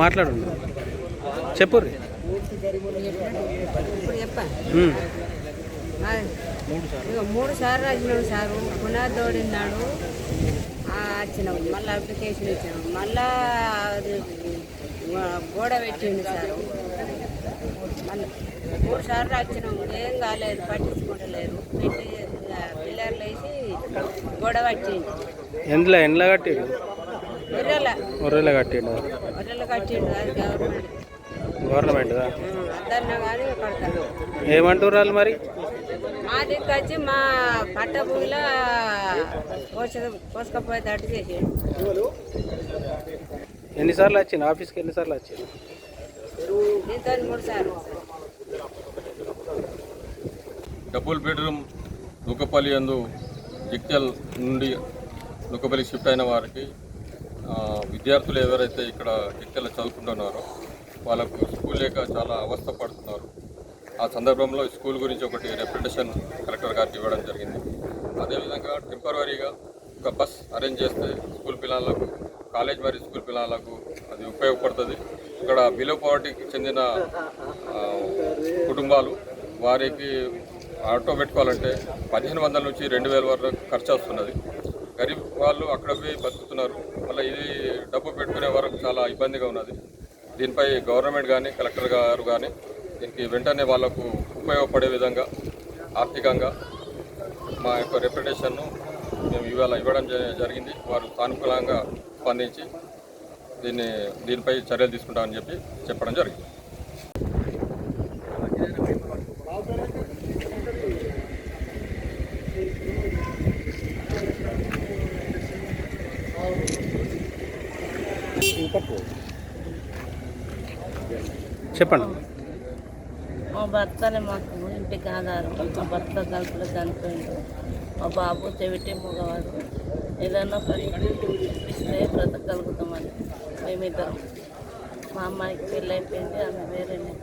మాట్లాడు చెప్పు మూడు సార్లు వచ్చినాడు సారు పునాదోడిన్నాడు వచ్చినాము మళ్ళీ అప్లికేషన్ ఇచ్చినాము మళ్ళా గోడ పెట్టిండు సారు మళ్ళీ మూడు సార్లు వచ్చినాము ఏం కాలేదు పట్టించుకుంటలేరు పిల్లర్లు వేసి గోడ పట్టిండు ఎండ్ల కట్టిండు ఒర్రెల కట్టిండు అది గవర్నమెంట్ అద్దన్నా కానీ కడతారు ఏమంటారు వాళ్ళు మరి మా దిక్కు వచ్చి మా పట్ట భూమిలో పోసుకపోయేటట్టు చేసేది ఎన్నిసార్లు వచ్చింది ఆఫీస్కి ఎన్నిసార్లు వచ్చింది దీంతో 3 సార్లు డబుల్ బెడ్రూమ్ నూకపల్లి యందు జిక్చల్ నుండి నూకపల్లి షిఫ్ట్ అయిన వారికి విద్యార్థులు ఎవరైతే ఇక్కడ జిక్చల్లో చదువుకుంటున్నారో వాళ్ళకు స్కూల్ లేక చాలా అవస్థ పడుతున్నారు. ఆ సందర్భంలో స్కూల్ గురించి ఒకటి రిప్రజెంటేషన్ కలెక్టర్ గారికి ఇవ్వడం జరిగింది. అదేవిధంగా టెంపరీగా ఒక బస్ అరేంజ్ చేస్తే స్కూల్ పిల్లలకు కాలేజ్ మరియు స్కూల్ పిల్లలకు అది ఉపయోగపడుతుంది. ఇక్కడ బిలో పవర్టీకి చెందిన కుటుంబాలు వారికి ఆటో పెట్టుకోవాలంటే 1500 నుంచి 2000 వరకు ఖర్చు వస్తున్నది. గరీబ్ వాళ్ళు అక్కడ పోయి బతుకుతున్నారు. మళ్ళీ ఇది డబ్బు పెట్టుకునే వరకు చాలా ఇబ్బందిగా ఉన్నది. దీనిపై గవర్నమెంట్ కానీ కలెక్టర్ గారు కానీ దీనికి వెంటనే వాళ్ళకు ఉపయోగపడే విధంగా ఆర్థికంగా మా యొక్క రిప్రజెంటేషన్ను మేము ఇవ్వడం జరిగింది. వారు సానుకూలంగా స్పందించి దీనిపై చర్యలు తీసుకుంటామని చెప్పడం జరిగింది. చెప్పండి. మా భర్తనే మాకు ఇంటికి ఆధారం. మా భర్త కలుపులో చనిపోయిండు. మా బాబు చెవిటి మగవాడు. ఏదైనా పని ఇస్తే బ్రతకగలుగుతామని మేమిద్దరం. మా అమ్మాయికి పెళ్ళి అయిపోయింది, ఆమె వేరేనే.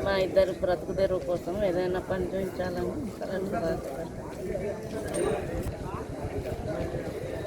మా ఇద్దరు బ్రతుకు తెరువు కోసం ఏదైనా పని చూపించాలని కరెక్ట్